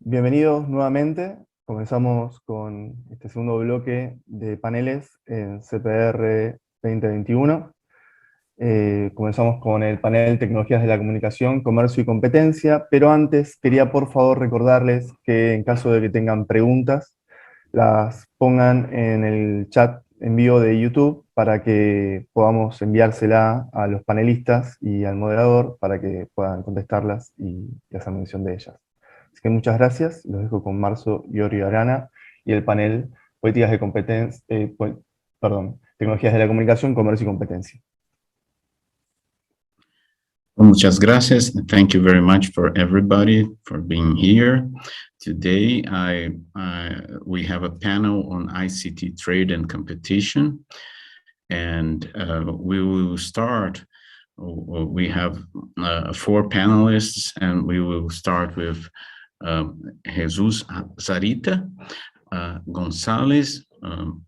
Bienvenidos nuevamente. Comenzamos con este segundo bloque de paneles en CPR 2021. Comenzamos con el panel Tecnologías de la Comunicación, Comercio y Competencia, pero antes quería por favor recordarles que en caso de que tengan preguntas, las pongan en el chat en vivo de YouTube para que podamos enviársela a los panelistas y al moderador para que puedan contestarlas y hacer mención de ellas. Así que muchas gracias, los dejo con Marzo Iorio Arana y el panel Políticas de Competencia, Tecnologías de la Comunicación, Comercio y Competencia. Muchas gracias. Thank you very much for everybody for being here. Today, we have a panel on ICT trade and competition. And we will start, we have 4 panelists, and we will start with Jesus Zarita González,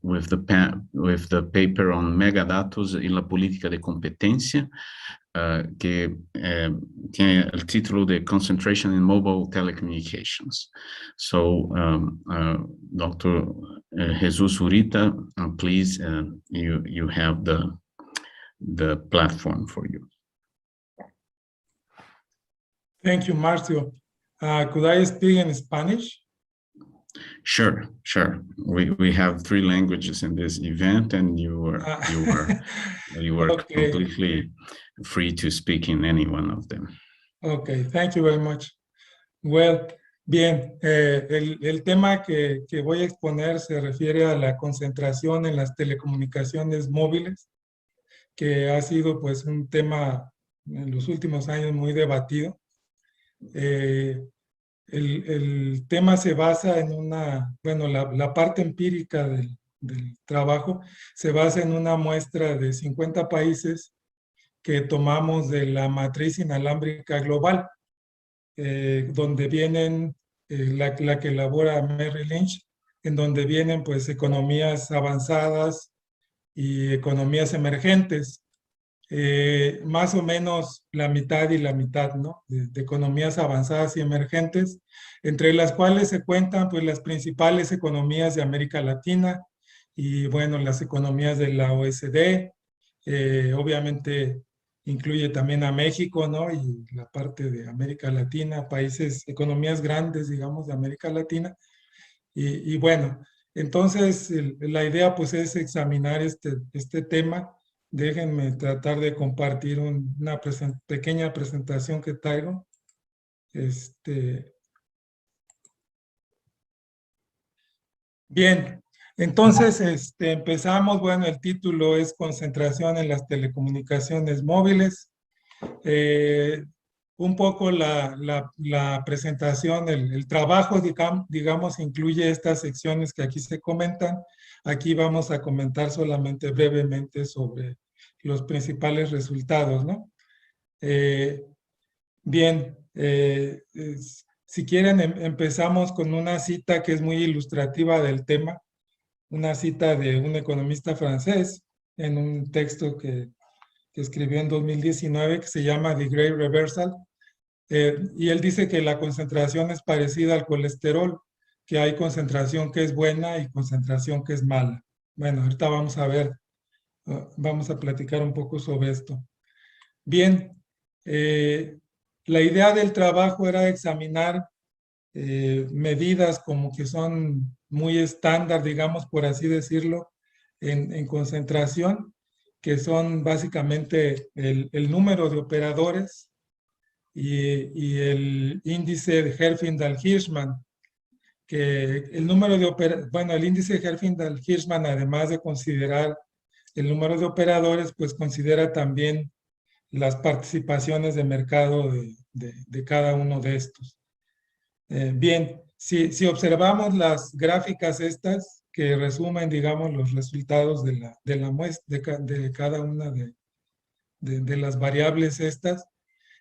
with the paper on megadatos y la política de competencia, que tiene el título de Concentration in Mobile Telecommunications. So, Dr. Jesus Zurita, please, you have the platform for you. Thank you, Marcio. Could I speak in Spanish? Sure. We have 3 languages in this event, and you are Okay. completely free to speak in any one of them. Okay, thank you very much. Well, bien, el tema que voy a exponer se refiere a la concentración en las telecomunicaciones móviles, que ha sido pues un tema en los últimos años muy debatido. El tema se basa en la parte empírica del trabajo se basa en una muestra de 50 países que tomamos de la matriz inalámbrica global, donde vienen, la que elabora Merrill Lynch, en donde vienen pues economías avanzadas y economías emergentes. Más o menos la mitad y la mitad, ¿no? De economías avanzadas y emergentes, entre las cuales se cuentan pues las principales economías de América Latina y bueno, las economías de la OECD, obviamente incluye también a México, ¿no? Y la parte de América Latina, países, economías grandes, digamos, de América Latina. Y bueno, entonces la idea pues es examinar este tema. Déjenme tratar de compartir una pequeña presentación que traigo. Bien, entonces empezamos. Bueno, el título es Concentración en las telecomunicaciones móviles. Un poco la presentación, el trabajo, digamos, incluye estas secciones que aquí se comentan. Aquí vamos a comentar solamente brevemente sobre los principales resultados, ¿no? Bien, si quieren empezamos con una cita que es muy ilustrativa del tema, una cita de un economista francés en un texto que escribió en 2019 que se llama The Great Reversal, y él dice que la concentración es parecida al colesterol, que hay concentración que es buena y concentración que es mala. Bueno, ahorita vamos a ver, vamos a platicar un poco sobre esto. Bien, la idea del trabajo era examinar medidas como que son muy estándar, digamos, por así decirlo, en concentración, que son básicamente el número de operadores y el índice de Herfindahl-Hirschman, que el número de el índice de Herfindahl-Hirschman, además de considerar el número de operadores, pues considera también las participaciones de mercado de cada uno de estos. Bien, si observamos las gráficas estas, que resumen, digamos, los resultados de la muestra, de cada una de las variables estas,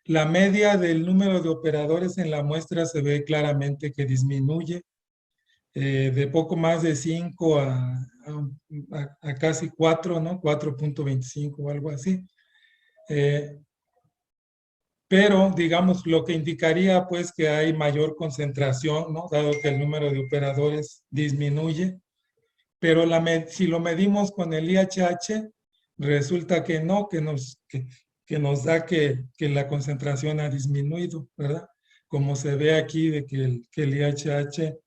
la media del número de operadores en la muestra se ve claramente que disminuye de poco más de 5 a casi 4, ¿no? 4.25 o algo así. pero digamos lo que indicaría pues que hay mayor concentración, ¿no? Dado que el número de operadores disminuye, pero si lo medimos con el IHH, resulta que no, que nos da que la concentración ha disminuido, ¿verdad? Como se ve aquí de que el IHH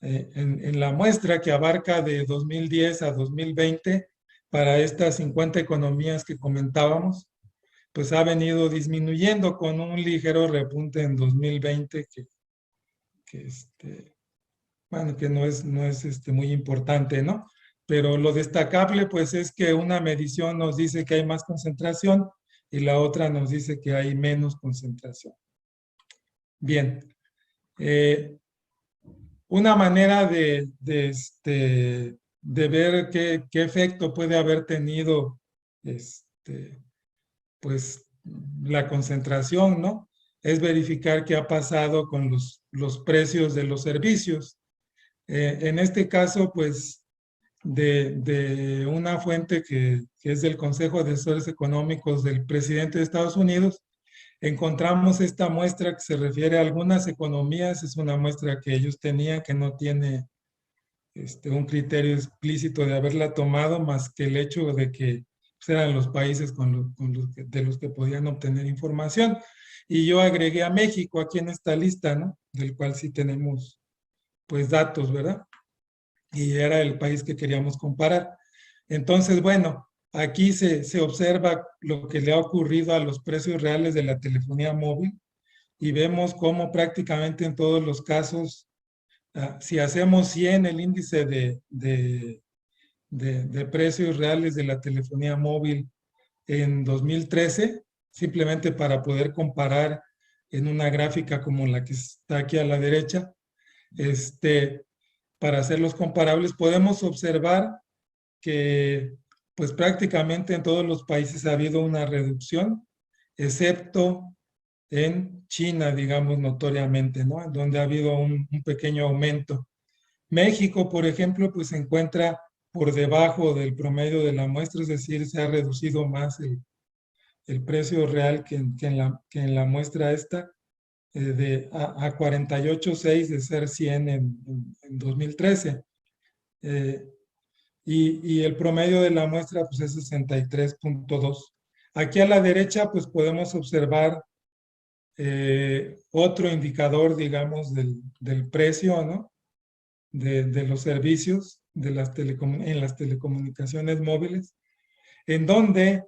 en la muestra que abarca de 2010 a 2020 para estas 50 economías que comentábamos, pues ha venido disminuyendo con un ligero repunte en 2020 bueno, que no es muy importante, ¿no? Pero lo destacable, pues, es que una medición nos dice que hay más concentración y la otra nos dice que hay menos concentración. Bien. Una manera de ver qué efecto puede haber tenido, pues, la concentración, ¿no? Es verificar qué ha pasado con los precios de los servicios. En este caso, pues, de una fuente que es del Consejo de Asesores Económicos del presidente de Estados Unidos, encontramos esta muestra que se refiere a algunas economías. Es una muestra que ellos tenían, que no tiene un criterio explícito de haberla tomado, más que el hecho de que pues, eran los países de los que podían obtener información. Y yo agregué a México aquí en esta lista, ¿no? Del cual sí tenemos, pues, datos, ¿verdad? Y era el país que queríamos comparar. Entonces, bueno, aquí se observa lo que le ha ocurrido a los precios reales de la telefonía móvil y vemos cómo prácticamente en todos los casos, si hacemos 100 el índice de precios reales de la telefonía móvil en 2013, simplemente para poder comparar en una gráfica como la que está aquí a la derecha, para hacerlos comparables, podemos observar que pues prácticamente en todos los países ha habido una reducción, excepto en China, digamos notoriamente, ¿no? Donde ha habido un pequeño aumento. México, por ejemplo, pues se encuentra por debajo del promedio de la muestra, es decir, se ha reducido más el precio real que en la muestra esta, a 48.6 de ser 100 en 2013. Y el promedio de la muestra pues es 63.2. Aquí a la derecha pues podemos observar otro indicador, digamos, del precio, ¿no? De los servicios en las telecomunicaciones móviles, en donde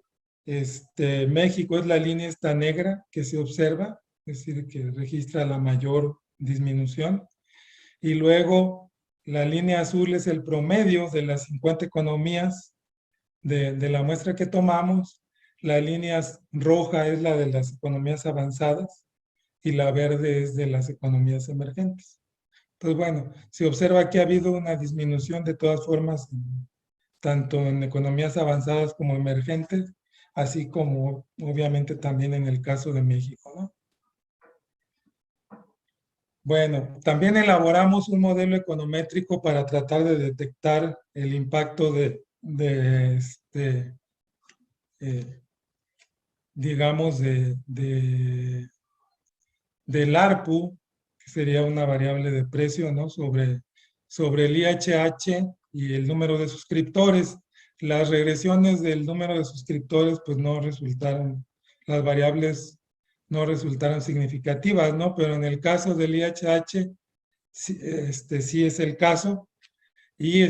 México es la línea esta negra que se observa, es decir, que registra la mayor disminución, y luego la línea azul es el promedio de las 50 economías de la muestra que tomamos, la línea roja es la de las economías avanzadas y la verde es de las economías emergentes. Entonces, bueno, se observa que ha habido una disminución de todas formas, tanto en economías avanzadas como emergentes, así como obviamente también en el caso de México, ¿no? Bueno, también elaboramos un modelo econométrico para tratar de detectar el impacto digamos, del ARPU, que sería una variable de precio, ¿no? Sobre el IHH y el número de suscriptores. Las regresiones del número de suscriptores, pues no resultaron, las variables no resultaron significativas, ¿no? Pero en el caso del IHH, sí es el caso. Y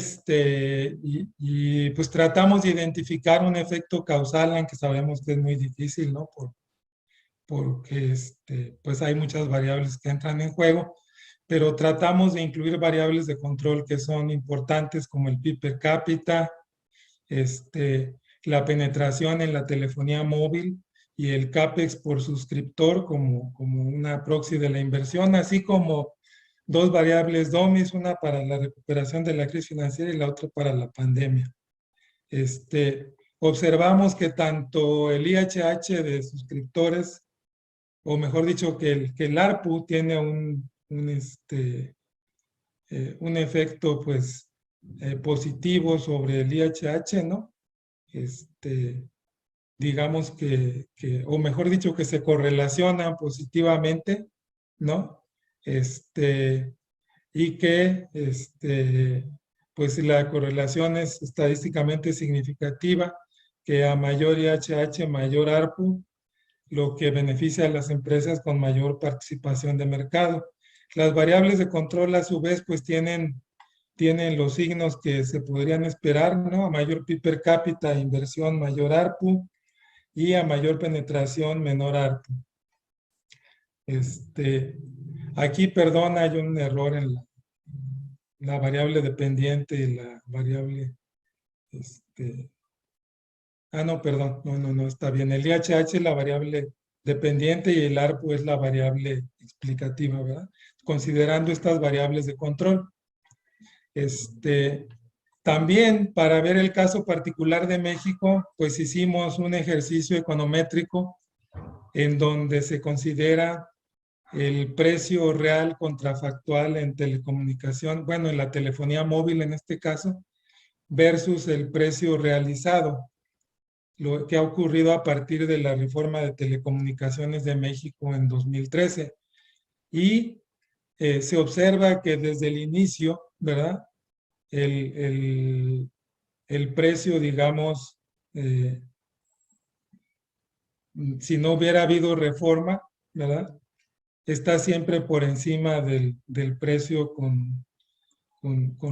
pues tratamos de identificar un efecto causal, aunque sabemos que es muy difícil, ¿no? Porque pues hay muchas variables que entran en juego, pero tratamos de incluir variables de control que son importantes, como el PIB per cápita, la penetración en la telefonía móvil y el CAPEX por suscriptor como una proxy de la inversión, así como dos variables DOMIS, una para la recuperación de la crisis financiera y la otra para la pandemia. Observamos que tanto el IHH de suscriptores, o mejor dicho, que el ARPU tiene un efecto pues positivo sobre el IHH, ¿no? digamos o mejor dicho, que se correlacionan positivamente, ¿no? Y que, pues la correlación es estadísticamente significativa, que a mayor IHH, mayor ARPU, lo que beneficia a las empresas con mayor participación de mercado. Las variables de control, a su vez, pues tienen los signos que se podrían esperar, ¿no? A mayor PIB per cápita, inversión, mayor ARPU, y a mayor penetración, menor ARPU. Aquí, perdón, hay un error en la variable dependiente y la variable, no, perdón, no, está bien. El IHH es la variable dependiente y el ARPU es la variable explicativa, ¿verdad? Considerando estas variables de control. También, para ver el caso particular de México, pues hicimos un ejercicio econométrico en donde se considera el precio real contrafactual en telecomunicación, bueno, en la telefonía móvil en este caso, versus el precio realizado, lo que ha ocurrido a partir de la reforma de telecomunicaciones de México en 2013. Y se observa que desde el inicio, ¿verdad? El precio, digamos, si no hubiera habido reforma, ¿verdad? Está siempre por encima del precio con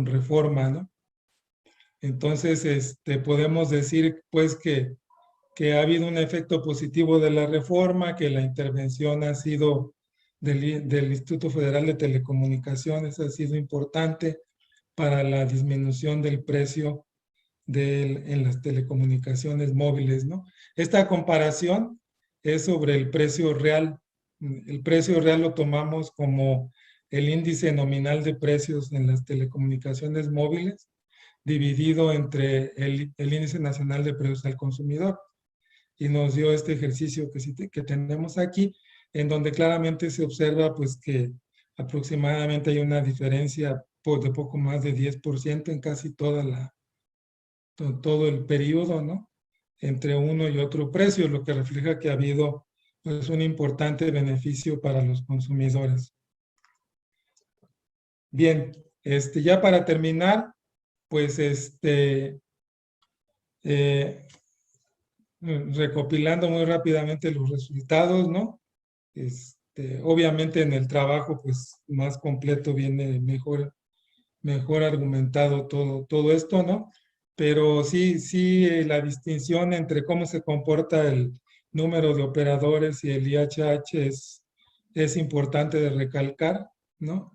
reforma, ¿no? Entonces, podemos decir, pues, que ha habido un efecto positivo de la reforma, que la intervención ha sido del Instituto Federal de Telecomunicaciones, ha sido importante para la disminución del precio en las telecomunicaciones móviles, ¿no? Esta comparación es sobre el precio real. El precio real lo tomamos como el índice nominal de precios en las telecomunicaciones móviles, dividido entre el índice nacional de precios al consumidor. Y nos dio este ejercicio que tenemos aquí, en donde claramente se observa pues que aproximadamente hay una diferencia de poco más de 10% en casi todo el periodo, ¿no? Entre uno y otro precio, lo que refleja que ha habido pues un importante beneficio para los consumidores. Bien, ya para terminar, pues recopilando muy rápidamente los resultados, ¿no? Obviamente en el trabajo pues más completo viene mejor argumentado todo esto, ¿no? Pero sí la distinción entre cómo se comporta el número de operadores y el IHH es importante de recalcar, ¿no?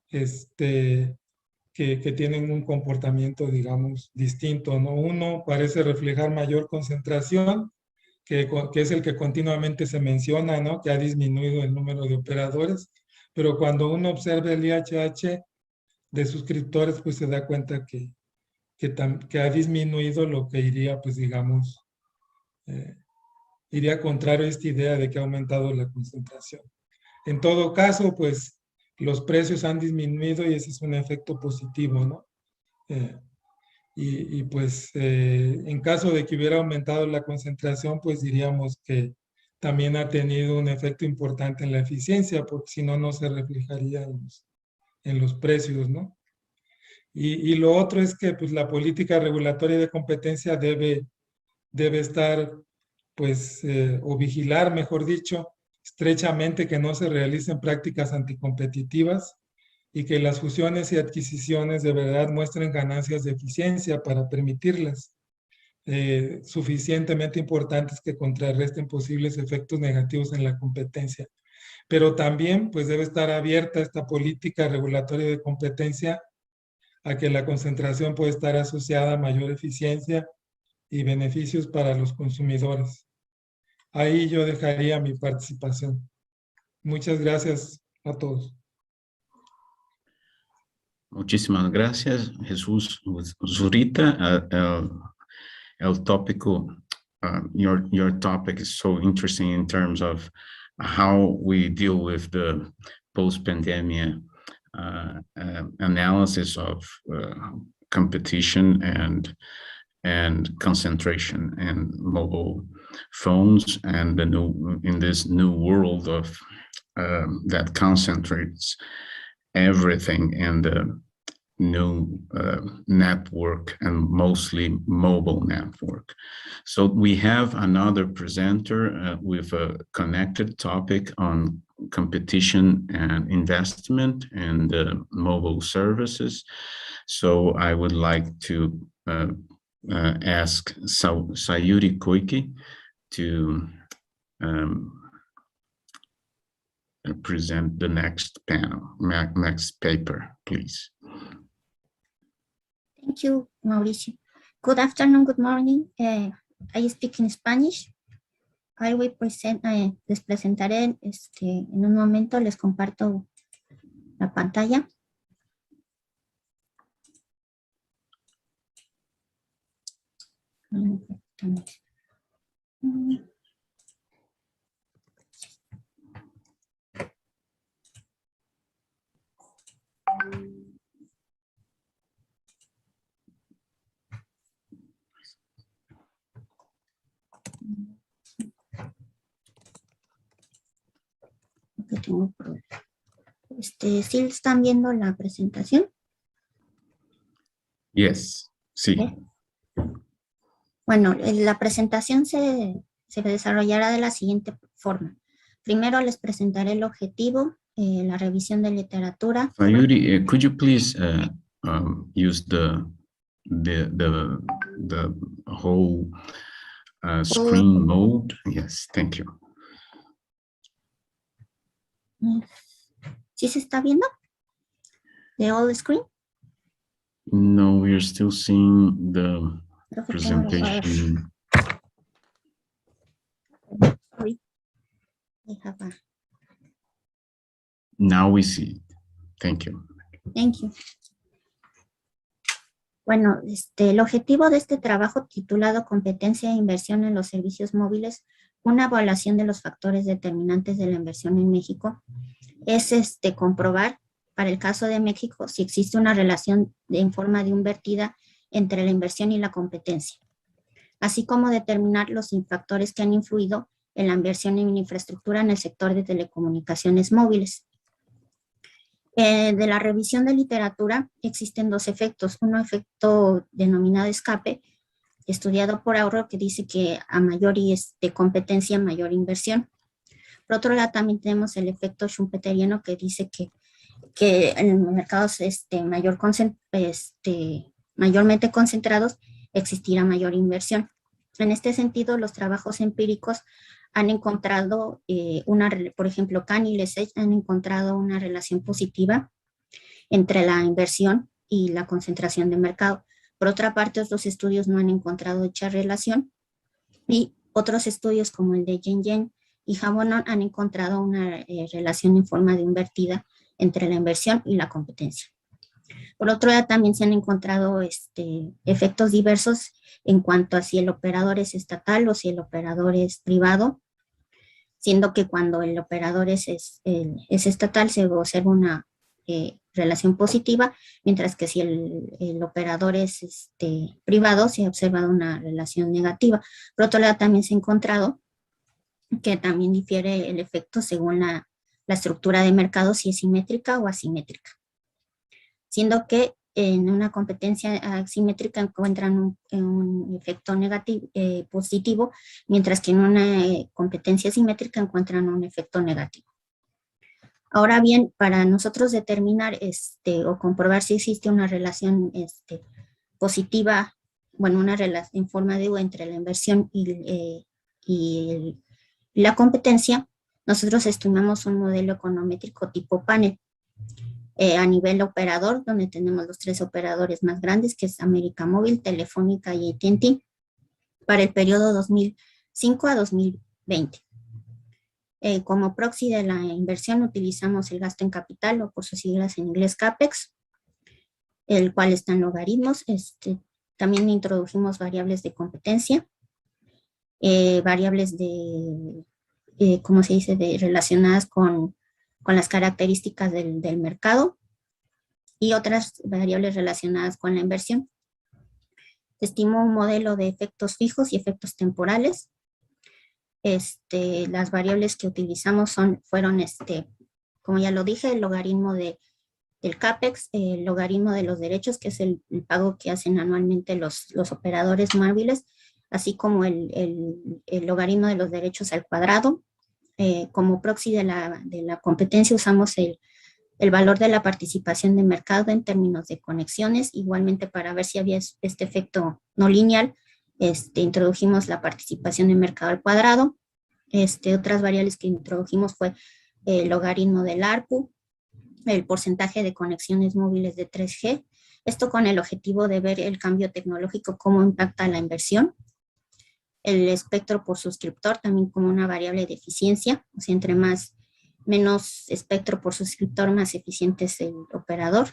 Que tienen un comportamiento, digamos, distinto, ¿no? Uno parece reflejar mayor concentración, que es el que continuamente se menciona, ¿no? Que ha disminuido el número de operadores, pero cuando uno observa el IHH de suscriptores, pues se da cuenta que ha disminuido, lo que iría, pues digamos, iría contrario a esta idea de que ha aumentado la concentración. En todo caso, pues los precios han disminuido y ese es un efecto positivo, ¿no? Pues en caso de que hubiera aumentado la concentración, pues diríamos que también ha tenido un efecto importante en la eficiencia, porque si no, no se reflejaría en los precios, ¿no? Y lo otro es que pues, la política regulatoria de competencia debe estar, pues, o vigilar, mejor dicho, estrechamente que no se realicen prácticas anticompetitivas y que las fusiones y adquisiciones de verdad muestren ganancias de eficiencia para permitirlas, suficientemente importantes que contrarresten posibles efectos negativos en la competencia. Pero también pues debe estar abierta esta política regulatoria de competencia a que la concentración puede estar asociada a mayor eficiencia y beneficios para los consumidores. Ahí yo dejaría mi participación. Muchas gracias a todos. Muchísimas gracias, Jesús Zurita. El tópico, your topic is so interesting in terms of how we deal with the post-pandemic analysis of competition and and concentration and mobile phones, and in this new world of that concentrates everything in the new network, and mostly mobile network. So we have another presenter with a connected topic on competition and investment and mobile services. So I would like to ask Sayuri Koike to present the next panel, next paper, please. Thank you, Mauricio. Good afternoon, good morning. I speak in Spanish. I will present, les presentaré, en un momento les comparto la pantalla. ¿Sí están viendo la presentación? Yes, sí. Bueno, la presentación se desarrollará de la siguiente forma. Primero les presentaré el objetivo, la revisión de literatura. Sayuri, could you please use the whole screen mode? Yes, thank you. ¿Sí se está viendo? The whole screen? No, we are still seeing the presentation. Sorry. I have a... Now we see it. Thank you. Thank you. Bueno, el objetivo de este trabajo titulado Competencia e Inversión en los Servicios Móviles, una evaluación de los factores determinantes de la inversión en México, es comprobar, para el caso de México, si existe una relación en forma de invertida entre la inversión y la competencia, así como determinar los factores que han influido en la inversión en infraestructura en el sector de telecomunicaciones móviles. De la revisión de literatura existen dos efectos. Un efecto denominado escape, estudiado por Auro, que dice que a mayor competencia, mayor inversión. Por otro lado, también tenemos el efecto schumpeteriano, que dice que en mercados mayormente concentrados existirá mayor inversión. En este sentido, los trabajos empíricos han encontrado por ejemplo, Kahn y Lesage han encontrado una relación positiva entre la inversión y la concentración de mercado. Por otra parte, otros estudios no han encontrado dicha relación, y otros estudios como el de Yen y Havonon han encontrado una relación en forma de invertida entre la inversión y la competencia. Por otro lado, también se han encontrado efectos diversos en cuanto a si el operador es estatal o si el operador es privado, siendo que cuando el operador es estatal se observa una relación positiva, mientras que si el operador es privado se observa una relación negativa. Por otro lado, también se ha encontrado que también difiere el efecto según la estructura de mercado, si es simétrica o asimétrica, siendo que en una competencia asimétrica encuentran un efecto positivo, mientras que en una competencia simétrica encuentran un efecto negativo. Ahora bien, para nosotros determinar o comprobar si existe una relación positiva, bueno, una relación en forma de U entre la inversión y la competencia, nosotros estimamos un modelo econométrico tipo panel. A nivel operador, donde tenemos los tres operadores más grandes, que es América Móvil, Telefónica y AT&T, para el periodo 2005 a 2020. Como proxy de la inversión utilizamos el gasto en capital, o por sus siglas en inglés CAPEX, el cual está en logaritmos. También introdujimos variables de competencia, variables de, ¿cómo se dice?, relacionadas con las características del mercado, y otras variables relacionadas con la inversión. Se estimó un modelo de efectos fijos y efectos temporales. Las variables que utilizamos fueron, como ya lo dije, el logaritmo del CAPEX, el logaritmo de los derechos, que es el pago que hacen anualmente los operadores móviles, así como el logaritmo de los derechos al cuadrado. Como proxy de la competencia usamos el valor de la participación de mercado en términos de conexiones. Igualmente, para ver si había este efecto no lineal, introdujimos la participación de mercado al cuadrado. Otras variables que introdujimos fue el logaritmo del ARPU, el porcentaje de conexiones móviles de 3G, esto con el objetivo de ver el cambio tecnológico, cómo impacta la inversión. El espectro por suscriptor, también como una variable de eficiencia, o sea, entre menos espectro por suscriptor, más eficiente es el operador.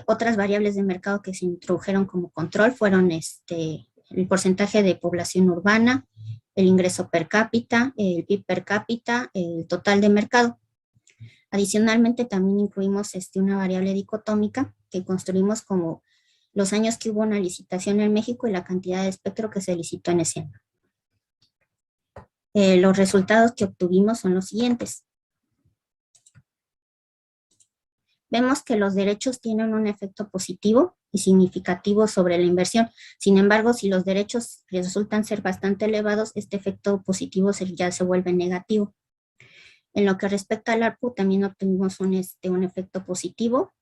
Otras variables de mercado que se introdujeron como control fueron el porcentaje de población urbana, el ingreso per cápita, el PIB per cápita, el total de mercado. Adicionalmente, también incluimos una variable dicotómica que construimos como los años que hubo una licitación en México y la cantidad de espectro que se licitó en ese año. Los resultados que obtuvimos son los siguientes. Vemos que los derechos tienen un efecto positivo y significativo sobre la inversión. Sin embargo, si los derechos resultan ser bastante elevados, este efecto positivo ya se vuelve negativo. En lo que respecta al ARPU, también obtuvimos un efecto positivo.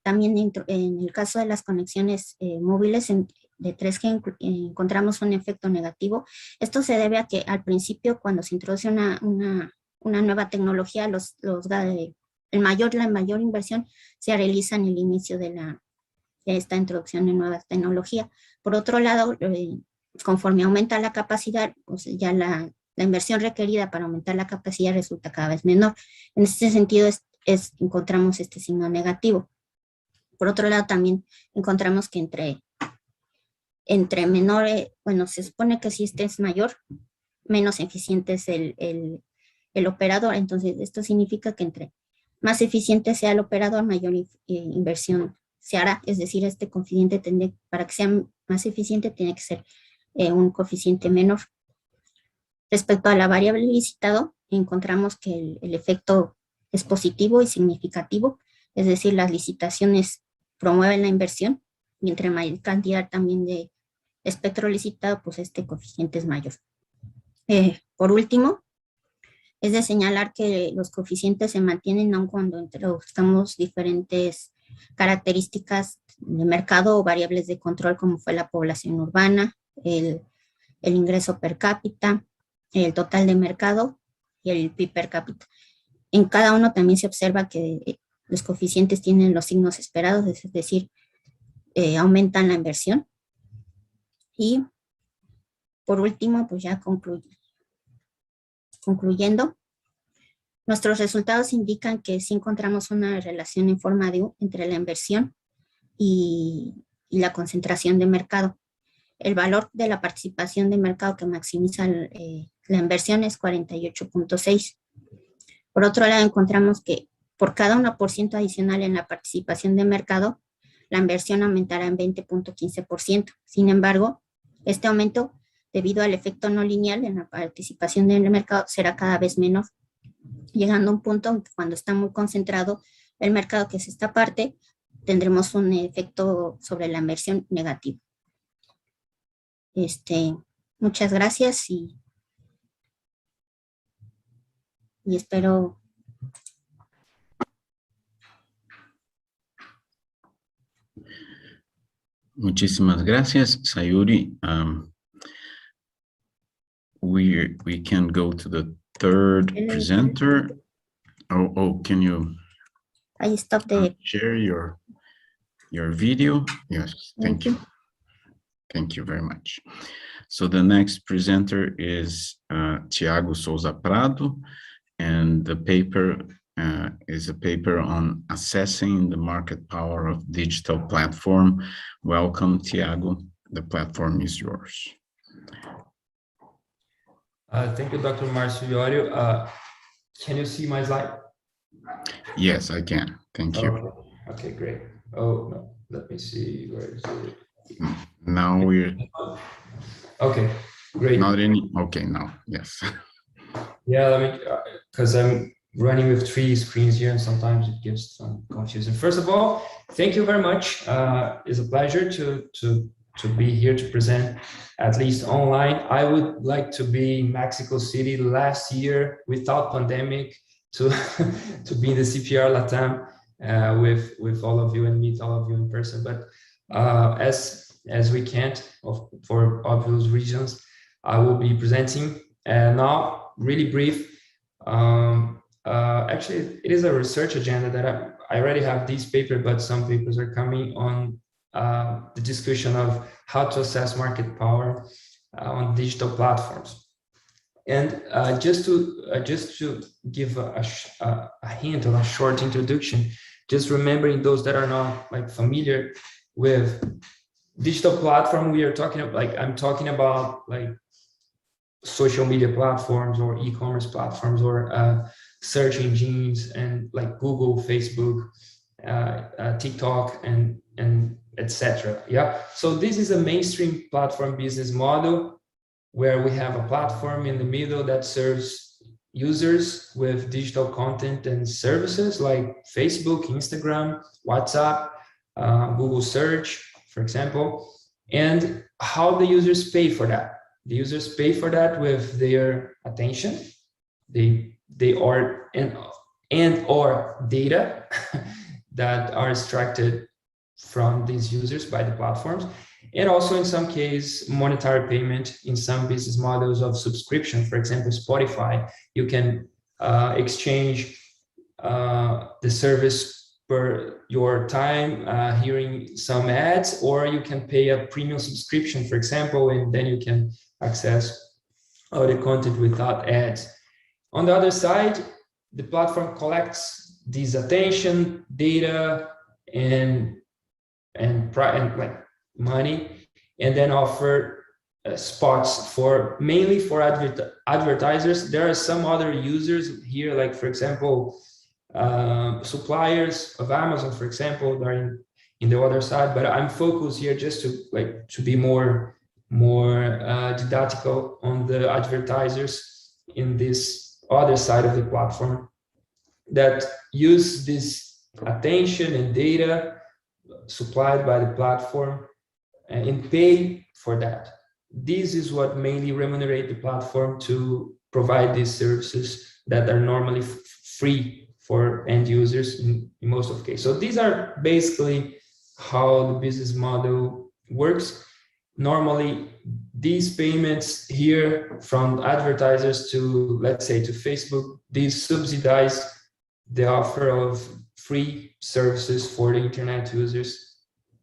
También en el caso de las conexiones móviles de 3G encontramos un efecto negativo. Esto se debe a que al principio, cuando se introduce una nueva tecnología, la mayor inversión se realiza en el inicio de esta introducción de nuevas tecnologías. Por otro lado, conforme aumenta la capacidad, pues ya la inversión requerida para aumentar la capacidad resulta cada vez menor. En este sentido, encontramos este signo negativo. Por otro lado, también encontramos que entre menor, se supone que si este es mayor, menos eficiente es el operador. Entonces, esto significa que entre más eficiente sea el operador, mayor inversión se hará. Es decir, este coeficiente para que sea más eficiente tiene que ser un coeficiente menor. Respecto a la variable licitado, encontramos que el efecto es positivo y significativo, es decir, las licitaciones promueven la inversión y entre mayor cantidad también de espectro licitado, pues este coeficiente es mayor. Por último, es de señalar que los coeficientes se mantienen aun cuando introduzcamos diferentes características de mercado o variables de control, como fue la población urbana, el ingreso per cápita, el total de mercado y el PIB per cápita. En cada uno también se observa que los coeficientes tienen los signos esperados, es decir, aumentan la inversión. Y por último, pues ya concluyendo, nuestros resultados indican que sí encontramos una relación en forma de U entre la inversión y la concentración de mercado. El valor de la participación de mercado que maximiza la inversión es 48.6. Por otro lado, encontramos que por cada 1% adicional en la participación de mercado, la inversión aumentará en 20.15%. Sin embargo, este aumento, debido al efecto no lineal en la participación del mercado, será cada vez menor, llegando a un punto en que cuando está muy concentrado el mercado, que es esta parte, tendremos un efecto sobre la inversión negativo. Muchas gracias y espero. Muchísimas gracias, Sayuri. We can go to the third presenter. Oh, can you stop the share your video? Yes, thank you. Thank you very much. So the next presenter is Tiago Souza Prado, and the paper is a paper on assessing the market power of digital platform. Welcome, Tiago. The platform is yours. Thank you, Dr. Marcio Iorio. Can you see my slide? Yes, I can. Thank you. Okay, great. Oh, no. let me see, where is it? Now we're Okay, great. not any. Okay, now, yes. Yeah, let me, because I'm running with 3 screens here and sometimes it gives some confusion. First of all, thank you very much. It's a pleasure to be here to present, at least online. I would like to be in Mexico City last year without pandemic to to be in the CPR Latam with all of you and meet all of you in person. But as we can't, for obvious reasons, I will be presenting now really brief. Actually, it is a research agenda that I already have this paper, but some papers are coming on the discussion of how to assess market power on digital platforms. And just to give a hint or a short introduction, just remembering those that are not like familiar with digital platform, we are talking about, like, I'm talking about like social media platforms or e-commerce platforms or search engines and like Google, Facebook, TikTok, and etc. Yeah, so this is a mainstream platform business model where we have a platform in the middle that serves users with digital content and services like Facebook, Instagram, WhatsApp, Google search, for example. And how the users pay for that. The users pay for that with their attention, they are and or data that are extracted from these users by the platforms, and also in some case monetary payment in some business models of subscription. For example, Spotify, you can exchange the service per your time hearing some ads, or you can pay a premium subscription, for example, and then you can access all the content without ads. On the other side, the platform collects this attention, data, and like money, and then offer spots for mainly for advertisers. There are some other users here, like for example, suppliers of Amazon, for example, that are in the other side. But I'm focused here just to be more didactical on the advertisers in this other side of the platform that use this attention and data supplied by the platform and pay for that. This is what mainly remunerate the platform to provide these services that are normally free for end users in most of the cases. So these are basically how the business model works. Normally, these payments here from advertisers to, let's say, to Facebook, these subsidize the offer of free services for the internet users,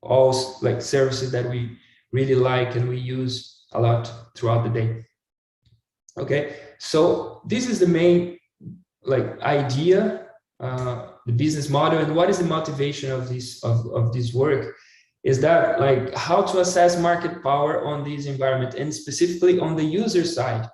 all like services that we really like and we use a lot throughout the day. Okay, so this is the main like idea, the business model, and what is the motivation of this work is that like how to assess market power on this environment, and specifically on the user side,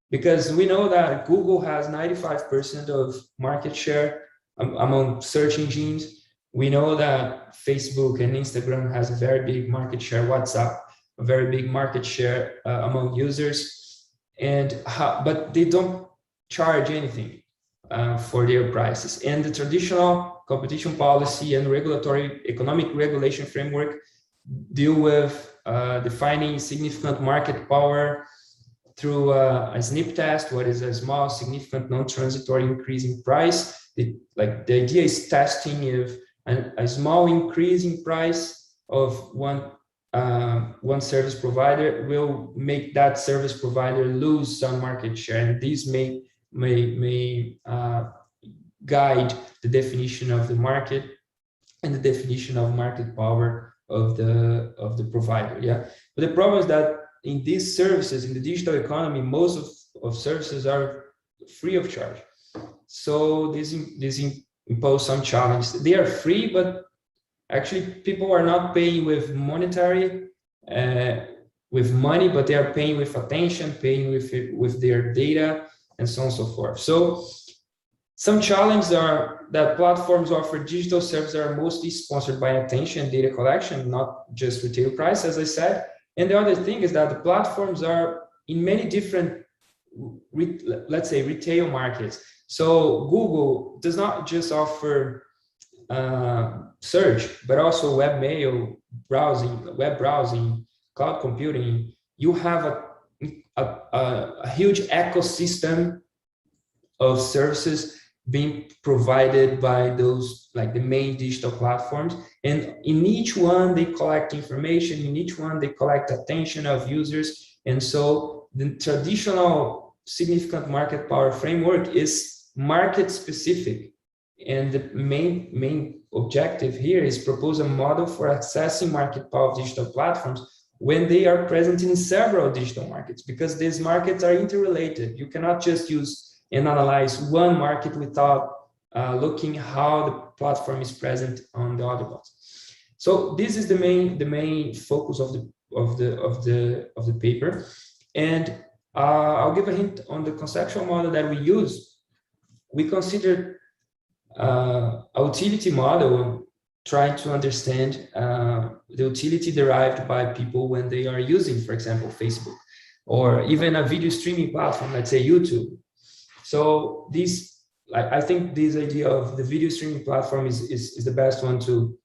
because we know that Google has 95% of market share among search engines. We know that Facebook and Instagram has a very big market share, WhatsApp, a very big market share among users, and but they don't charge anything for their prices. And the traditional competition policy and regulatory economic regulation framework deal with defining significant market power through a SNP test, what is a small, significant, non-transitory increase in price. The idea is testing if a small increase in price of one service provider will make that service provider lose some market share, and this may guide the definition of the market and the definition of market power of the provider. Yeah, but the problem is that in these services, in the digital economy, most of services are free of charge. So this impose some challenges. They are free, but actually people are not paying with monetary, with money, but they are paying with attention, paying with their data, and so on and so forth. So Some challenges are that platforms offer digital services that are mostly sponsored by attention and data collection, not just retail price, as I said. And the other thing is that the platforms are in many different, let's say, retail markets. So Google does not just offer search, but also webmail, web browsing, cloud computing. You have a huge ecosystem of services being provided by those, like the main digital platforms. And in each one, they collect information. In each one, they collect attention of users. And so the traditional significant market power framework is market specific. And the main objective here is propose a model for accessing market power of digital platforms when they are present in several digital markets, because these markets are interrelated. You cannot just use and analyze one market without looking how the platform is present on the other ones. So this is the main focus of the paper. And I'll give a hint on the conceptual model that we use. We considered a utility model, trying to understand the utility derived by people when they are using, for example, Facebook, or even a video streaming platform, let's say YouTube. So this, I think this idea of the video streaming platform is the best one to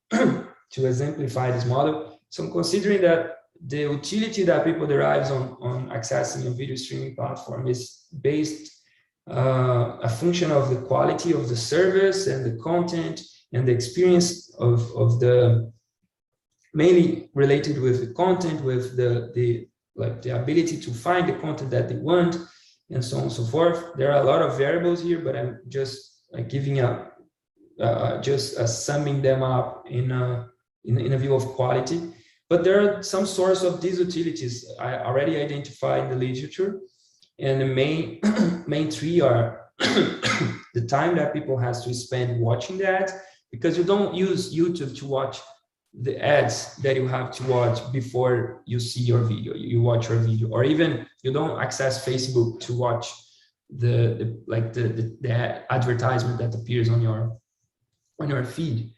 exemplify this model. So I'm considering that the utility that people derive on accessing a video streaming platform is based a function of the quality of the service and the content and the experience of the, mainly related with the content, with the ability to find the content that they want, and so on and so forth. There are a lot of variables here, but I'm just giving up, summing them up in a view of quality. But there are some source of these utilities I already identified in the literature, and the main three are the time that people has to spend watching the ads, because you don't use YouTube to watch the ads that you have to watch before you see your video, you watch your video, or even you don't access Facebook to watch the advertisement that appears on your feed.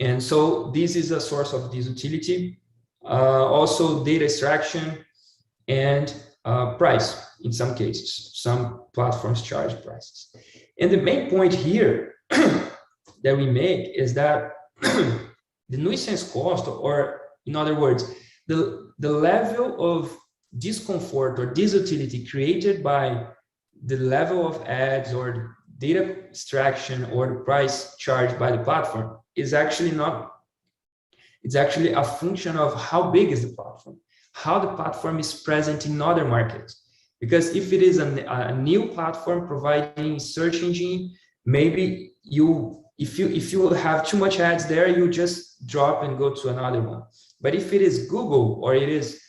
And so this is a source of this utility. Also data extraction and price in some cases. Some platforms charge prices. And the main point here that we make is that the nuisance cost, or in other words, the level of discomfort or disutility created by the level of ads or data extraction or the price charged by the platform is actually not, it's actually a function of how big is the platform, how the platform is present in other markets. Because if it is a new platform providing search engine, maybe if you have too much ads there, you just drop and go to another one. But if it is Google, or it is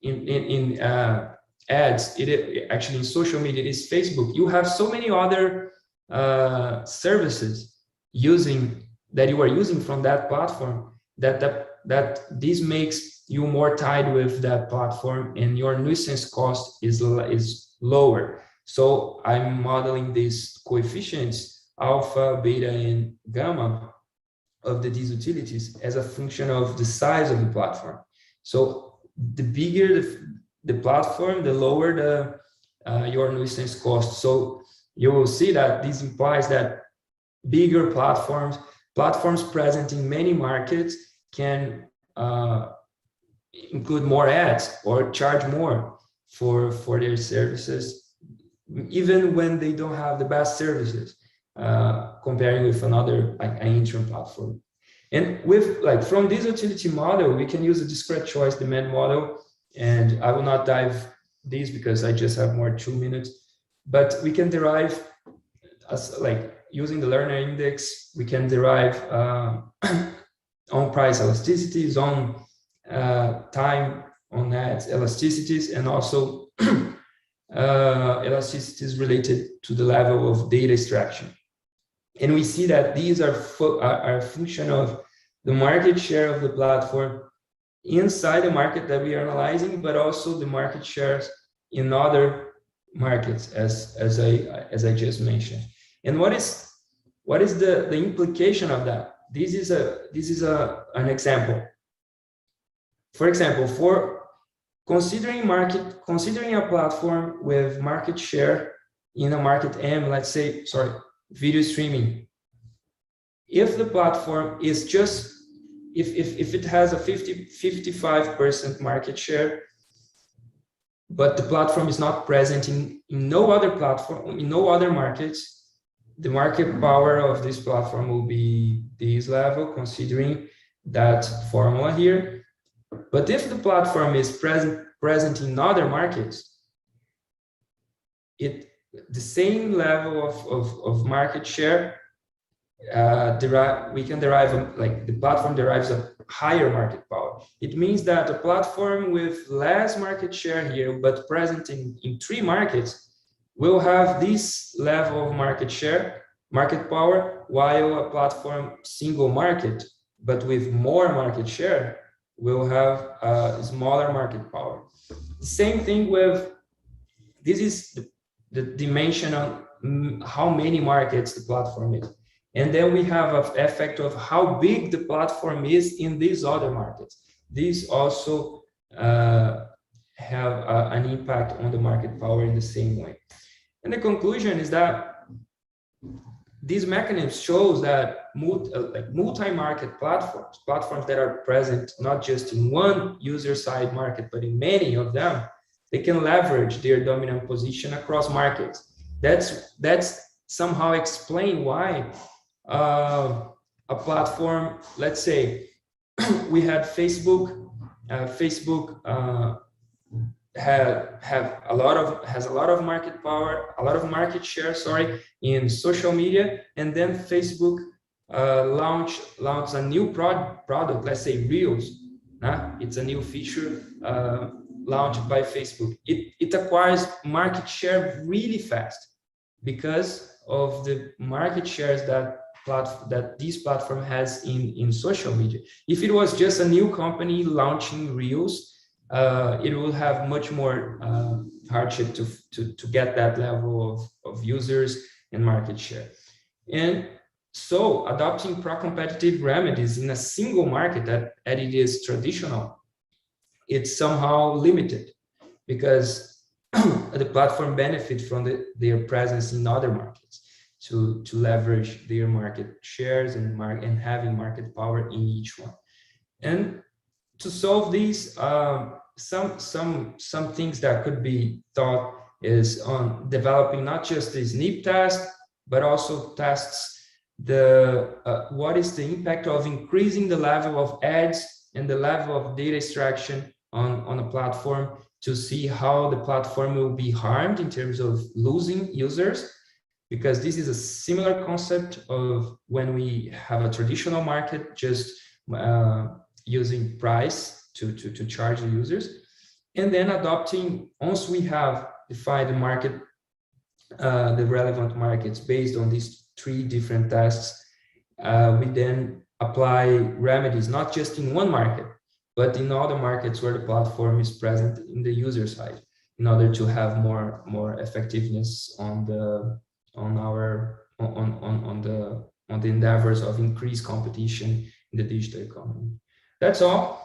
in ads, actually in social media, it is Facebook, you have so many other services that you are using from that platform that this makes you more tied with that platform, and your nuisance cost is lower. So I'm modeling these coefficients, alpha, beta, and gamma of these utilities as a function of the size of the platform. So the bigger the platform, the lower your nuisance cost. So you will see that this implies that bigger platforms present in many markets can include more ads or charge more for their services, even when they don't have the best services, comparing with another, like an interim platform. And with from this utility model, we can use a discrete choice demand model, and I will not dive these because I just have more 2 minutes, but we can derive using the learner index, we can derive on price elasticities, on time on ads elasticities, and also elasticities related to the level of data extraction. And we see that these are a function of the market share of the platform inside the market that we are analyzing, but also the market shares in other markets, as I just mentioned. And what is the implication of that? This is an example. For example, for considering a platform with market share in a market M, let's say, sorry, video streaming. If the platform is just, if it has a 55% market share, but the platform is not present in no other platform, in no other markets, the market power of this platform will be this level, considering that formula here. But if the platform is present in other markets, the same level of market share, we can derive, like the platform derives a higher market power. It means that a platform with less market share here, but present in 3 markets, will have this level of market power, while a platform single market, but with more market share, will have a smaller market power. The same thing with, this is the dimension on how many markets the platform is. And then we have an effect of how big the platform is in these other markets. These also have an impact on the market power in the same way. And the conclusion is that these mechanisms shows that multi-market platforms that are present not just in one user-side market, but in many of them, they can leverage their dominant position across markets. That's somehow explain why a platform, let's say, we had Facebook. Facebook has a lot of market power, a lot of market share, sorry, in social media, and then Facebook launched a new product, let's say Reels. It's a new feature launched by Facebook. It acquires market share really fast because of the market shares that this platform has in social media. If it was just a new company launching Reels, it will have much more hardship to get that level of users and market share. And so adopting pro-competitive remedies in a single market that it is traditional, it's somehow limited because the platform benefits from their presence in other markets to leverage their market shares and having market power in each one. And to solve these, some things that could be thought is on developing not just the SNP test, but also tests what is the impact of increasing the level of ads and the level of data extraction on a platform to see how the platform will be harmed in terms of losing users, because this is a similar concept of when we have a traditional market just using price to charge the users, and then adopting, once we have defined the market, the relevant markets based on these 3 different tests, we then apply remedies, not just in one market, but in other markets where the platform is present in the user side, in order to have more effectiveness on the endeavors of increased competition in the digital economy. That's all.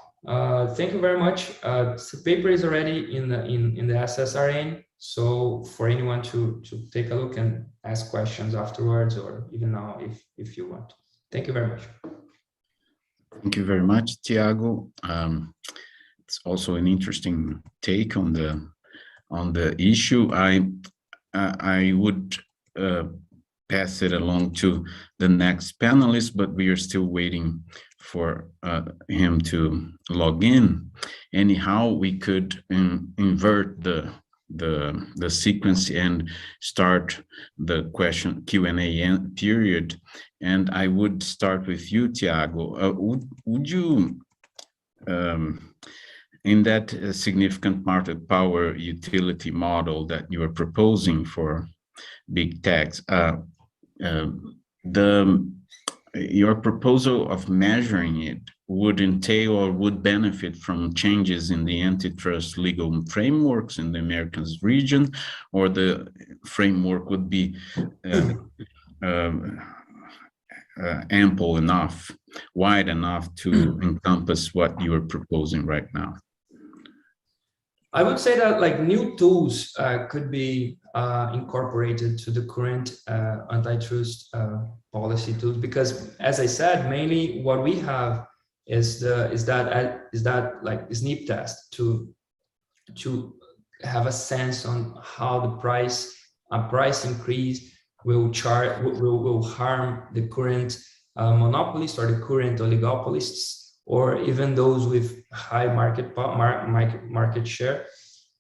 Thank you very much. The paper is already in the SSRN, so for anyone to take a look and ask questions afterwards, or even now if you want. Thank you very much. Thank you very much, Tiago. It's also an interesting take on the issue. I would pass it along to the next panelist, but we are still waiting for him to log in. Anyhow, we could invert the sequence and start the Q&A period. And I would start with you, Tiago. Would you, in that significant market power utility model that you are proposing for big techs, your proposal of measuring it would entail or would benefit from changes in the antitrust legal frameworks in the Americas region, or the framework would be ample enough, wide enough to encompass what you are proposing right now? I would say that like new tools could be incorporated to the current antitrust policy tools, because as I said, mainly what we have is that like SNP test to have a sense on how the price increase will harm the current monopolists or the current oligopolists, or even those with high market share.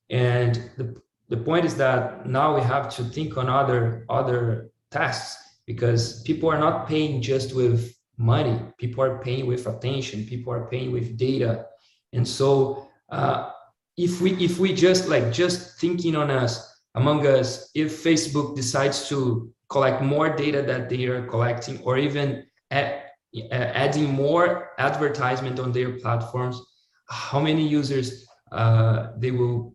And the point is that now we have to think on other tests, because people are not paying just with money, people are paying with attention, people are paying with data. And so if we just thinking on among us, if Facebook decides to collect more data that they are collecting, or even adding more advertisement on their platforms, how many users they will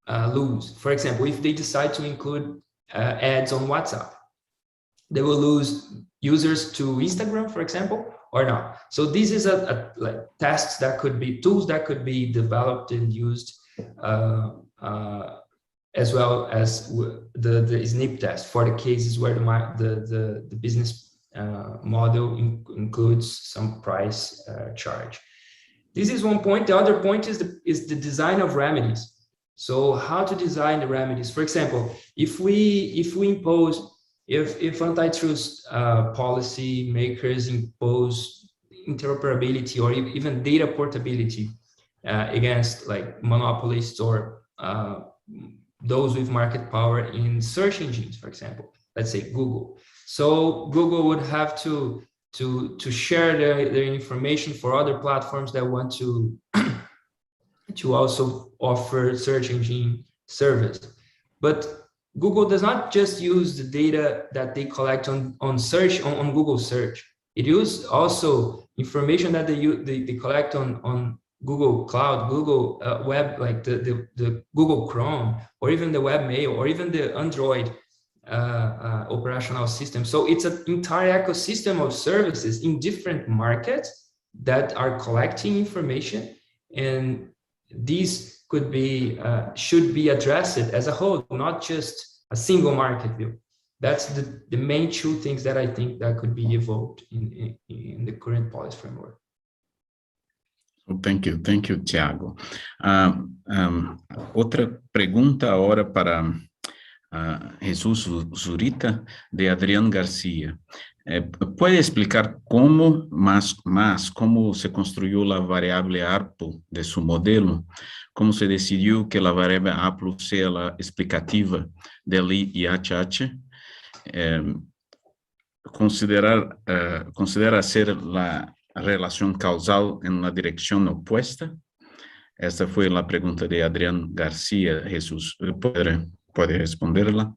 lose. For example, if they decide to include ads on WhatsApp, they will lose users to Instagram, for example, or not. So this is like tests that could be, tools that could be developed and used, as well as the SNP test for the cases where the business model includes some price charge. This is one point. The other point is the design of remedies. So how to design the remedies? For example, if antitrust policy makers impose interoperability or even data portability against like monopolists or those with market power in search engines, for example, let's say Google. So Google would have to share their information for other platforms that want to also offer search engine service. But Google does not just use the data that they collect on Google search. It uses also information that they collect on Google Cloud, Google Web, like the Google Chrome, or even the webmail, or even the Android operational system. So it's an entire ecosystem of services in different markets that are collecting information, and these could be should be addressed as a whole, not just a single market view. That's the main two things that I think that could be evolved in the current policy framework. Thank you, Thiago. Outra pergunta agora para Jesús Zurita, de Adrián García. ¿Puede explicar cómo se construyó la variable ARPU de su modelo? ¿Cómo se decidió que la variable ARPU sea la explicativa del IHH? ¿Considera ser la relación causal en la dirección opuesta? Esta fue la pregunta de Adrián García. Jesús, ¿puede responderla?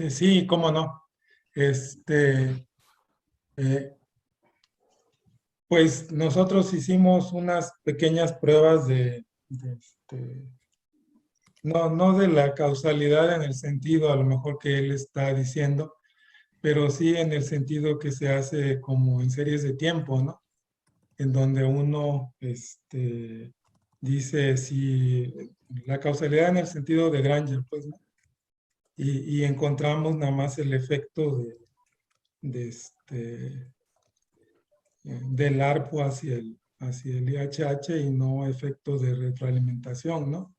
Sí, cómo no. Pues nosotros hicimos unas pequeñas pruebas no de la causalidad en el sentido a lo mejor que él está diciendo, pero sí en el sentido que se hace como en series de tiempo, ¿no? En donde uno dice si la causalidad en el sentido de Granger, pues, ¿no? Y encontramos nada más el efecto del ARPU hacia el IHH y no efecto de retroalimentación, ¿no?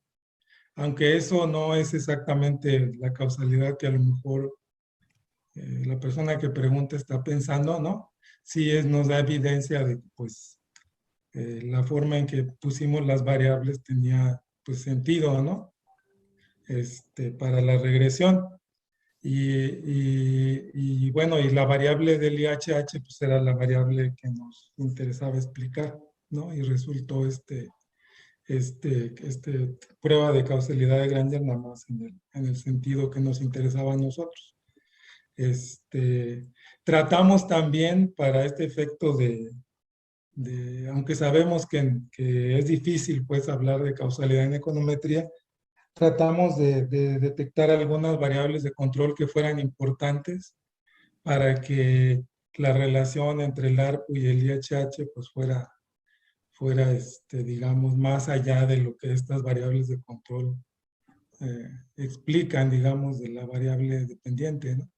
Aunque eso no es exactamente la causalidad que a lo mejor la persona que pregunta está pensando, ¿no? Sí nos da evidencia de que pues la forma en que pusimos las variables tenía pues sentido, ¿no? Para la regresión. Y bueno, y la variable del IHH pues era la variable que nos interesaba explicar, ¿no? Y resultó prueba de causalidad de Granger nada más en el sentido que nos interesaba a nosotros. Tratamos también para este efecto aunque sabemos que es difícil pues hablar de causalidad en econometría, tratamos de detectar algunas variables de control que fueran importantes para que la relación entre el ARPU y el IHH pues fuera digamos, más allá de lo que estas variables de control explican, digamos, de la variable dependiente, ¿no?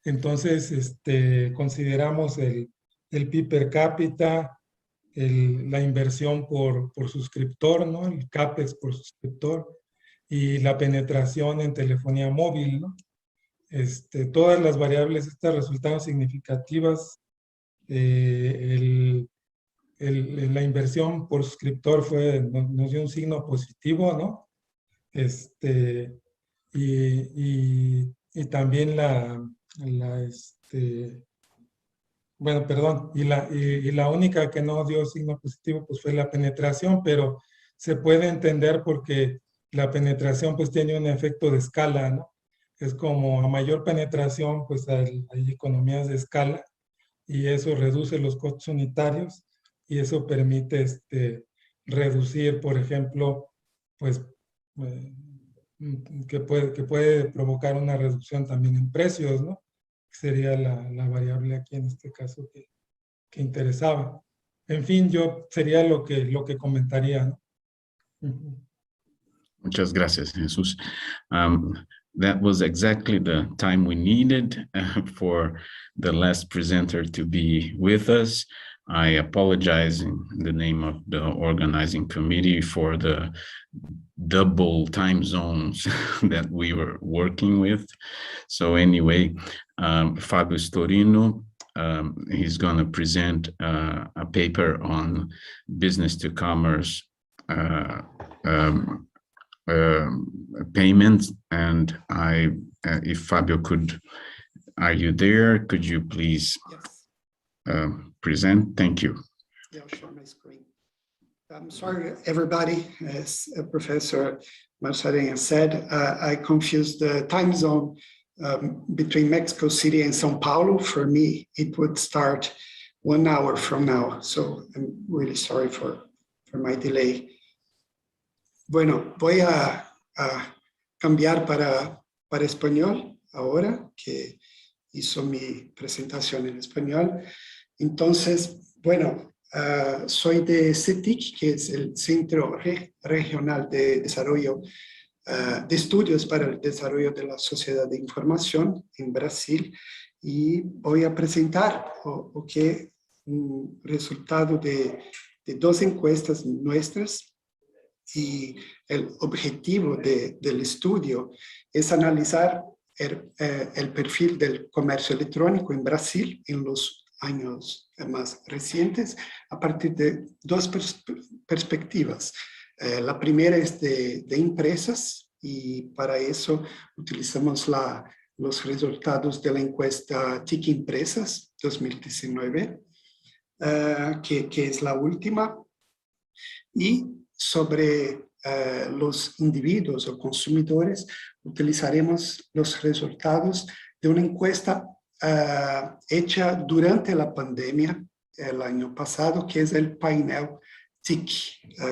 Entonces, consideramos el PIB per cápita, la inversión por suscriptor, ¿no? El CAPEX por suscriptor y la penetración en telefonía móvil, ¿no? Todas las variables estas resultaron significativas. La inversión por suscriptor nos dio un signo positivo, ¿no? Y también bueno, perdón, y la única que no dio signo positivo pues fue la penetración, pero se puede entender porque la penetración pues tiene un efecto de escala, ¿no? Es como a mayor penetración pues hay economías de escala y eso reduce los costos unitarios y eso permite reducir, por ejemplo, pues que puede provocar una reducción también en precios, ¿no? Sería la variable aquí en este caso que interesaba. En fin, sería lo que comentaría, ¿no? Muchas gracias, Jesus. That was exactly the time we needed for the last presenter to be with us. I apologize in the name of the organizing committee for the double time zones that we were working with. So anyway, Fabio Storino, he's going to present a paper on business to commerce payments, and if Fabio are you there? Could you please present? Thank you. Yeah, I'll share my screen. I'm sorry, everybody. As Professor Mascarenhas said, I confused the time zone between Mexico City and São Paulo. For me, it would start 1 hour from now. So I'm really sorry for my delay. Bueno, voy a cambiar para español ahora que hizo mi presentación en español. Entonces, bueno, soy de CETIC, que es el Centro Regional de Desarrollo de Estudios para el Desarrollo de la Sociedad de Información en Brasil, y voy a presentar un resultado de 2 encuestas nuestras. Y el objetivo del estudio es analizar el perfil del comercio electrónico en Brasil en los años más recientes a partir de 2 perspectivas. La primera es de empresas, y para eso utilizamos los resultados de la encuesta TIC Empresas 2019, que es la última, y sobre los individuos o consumidores utilizaremos los resultados de una encuesta hecha durante la pandemia el año pasado, que es el panel TIC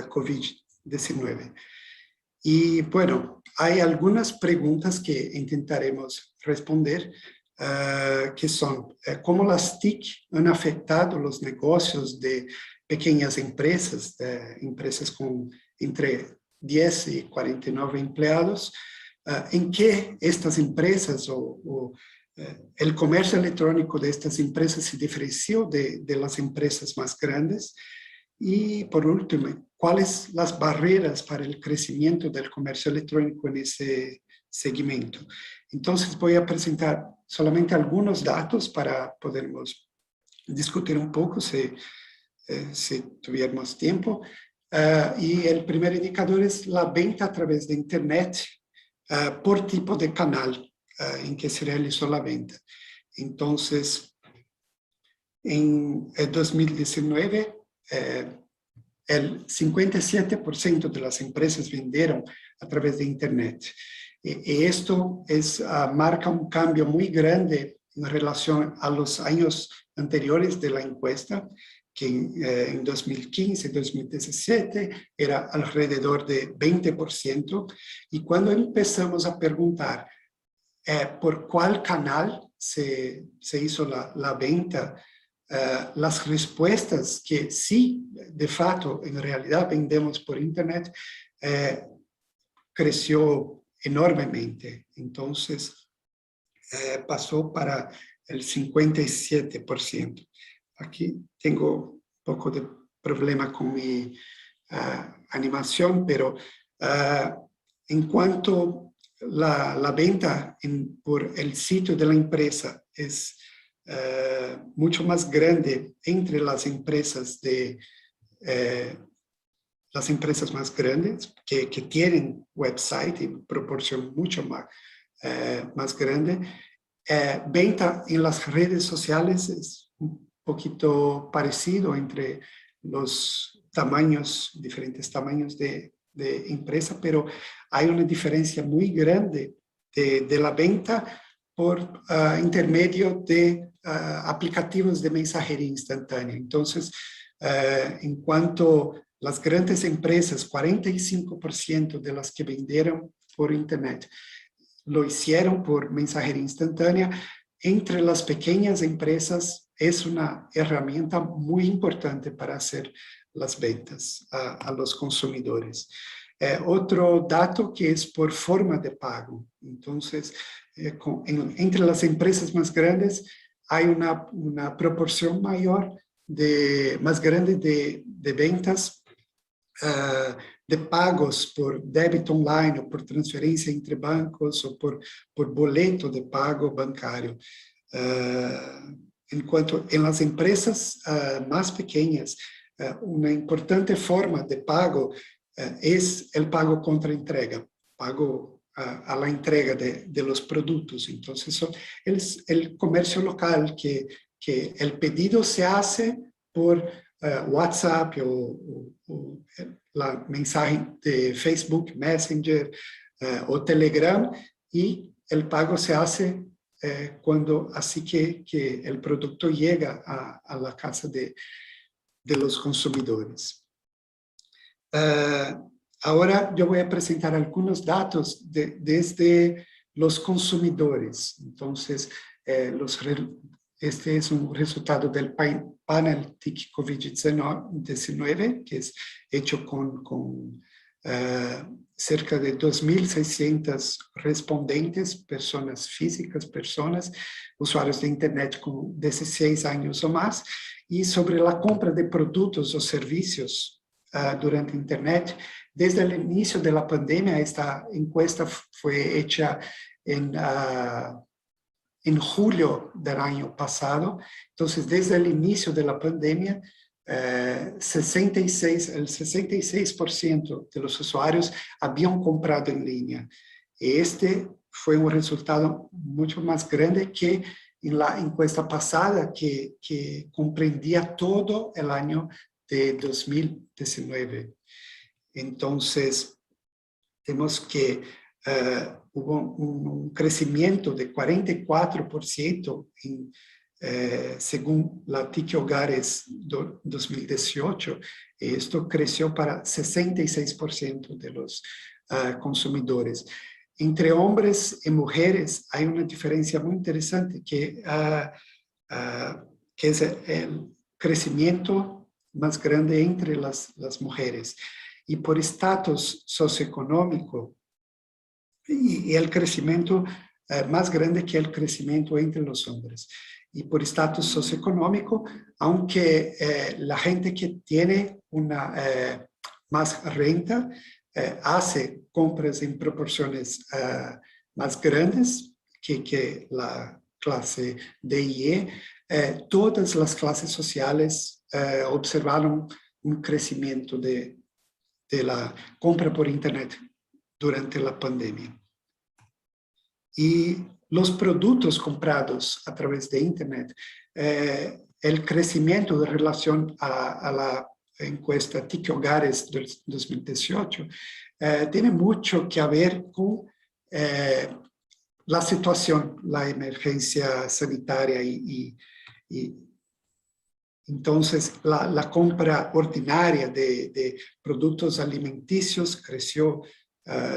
COVID-19. Y bueno, hay algunas preguntas que intentaremos responder, que son cómo las TIC han afectado los negocios de pequeñas empresas, empresas con entre 10 y 49 empleados, en qué estas empresas o el comercio electrónico de estas empresas se diferenció de las empresas más grandes, y por último, cuáles las barreras para el crecimiento del comercio electrónico en ese segmento. Entonces voy a presentar solamente algunos datos para podermos discutir un poco si tuviéramos tiempo. Y el primer indicador es la venta a través de Internet por tipo de canal en que se realizó la venta. Entonces, en 2019, el 57% de las empresas vendieron a través de Internet. Y esto marca un cambio muy grande en relación a los años anteriores de la encuesta, que en 2015, 2017 era alrededor de 20%, y cuando empezamos a preguntar por cuál canal se hizo la venta, las respuestas que sí, de facto, en realidad vendemos por Internet, creció enormemente. Entonces, pasó para el 57%. Aquí tengo un poco de problema con mi animación, pero en cuanto la venta por el sitio de la empresa es mucho más grande entre las empresas las empresas más grandes que tienen website en proporción mucho más grande. Venta en las redes sociales es un poquito parecido entre los diferentes tamaños de empresa, pero hay una diferencia muy grande de la venta por intermedio de aplicativos de mensajería instantánea. Entonces, en cuanto las grandes empresas, 45% de las que vendieron por Internet lo hicieron por mensajería instantánea, entre las pequeñas empresas es una herramienta muy importante para hacer las ventas a los consumidores. Otro dato que es por forma de pago. Entonces, entre las empresas más grandes hay una proporción más grande de ventas de pagos por débito online o por transferencia entre bancos o por boleto de pago bancario. En cuanto en las empresas más pequeñas, una importante forma de pago es el pago contra entrega, pago a la entrega de los productos. Entonces, es el comercio local que el pedido se hace por WhatsApp o la mensaje de Facebook, Messenger o Telegram, y el pago se hace así que el producto llega a la casa de los consumidores. Ahora yo voy a presentar algunos datos desde los consumidores. Entonces, este es un resultado del panel TIC COVID-19, que es hecho con cerca de 2.600 respondentes, personas físicas, usuarios de Internet con 16 años o más, y sobre la compra de productos o servicios durante Internet. Desde el inicio de la pandemia, esta encuesta fue hecha en julio del año pasado. Entonces, desde el inicio de la pandemia, el 66% de los usuarios habían comprado en línea. Este fue un resultado mucho más grande que en la encuesta pasada, que comprendía todo el año de 2019. Entonces, vemos que hubo un crecimiento de 44% según la TIC Hogares 2018. Esto creció para 66% de los consumidores. Entre hombres y mujeres hay una diferencia muy interesante que es el crecimiento más grande entre las mujeres. Y por estatus socioeconómico, y el crecimiento más grande que el crecimiento entre los hombres. Y por estatus socioeconómico, aunque la gente que tiene una más renta hace compras en proporciones más grandes que la clase D y E, todas las clases sociales observaron un crecimiento de la compra por Internet durante la pandemia. Y los productos comprados a través de Internet, el crecimiento de relación a la encuesta TIC Hogares del 2018 tiene mucho que ver con la situación, la emergencia sanitaria y Entonces, la compra ordinaria de productos alimenticios creció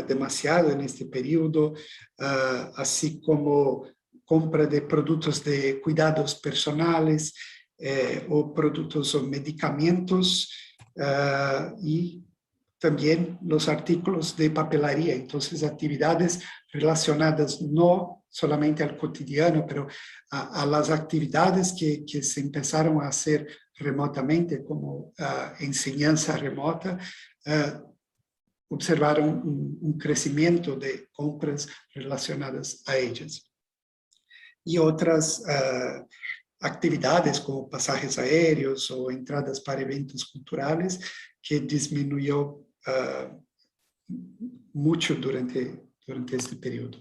demasiado en este periodo, así como compra de productos de cuidados personales o productos o medicamentos y también los artículos de papelería. Entonces, actividades relacionadas no solamente al cotidiano, pero a las actividades que se empezaron a hacer remotamente, como enseñanza remota, observaron un crecimiento de compras relacionadas a ellas. Y otras actividades como pasajes aéreos o entradas para eventos culturales que disminuyó mucho durante este periodo.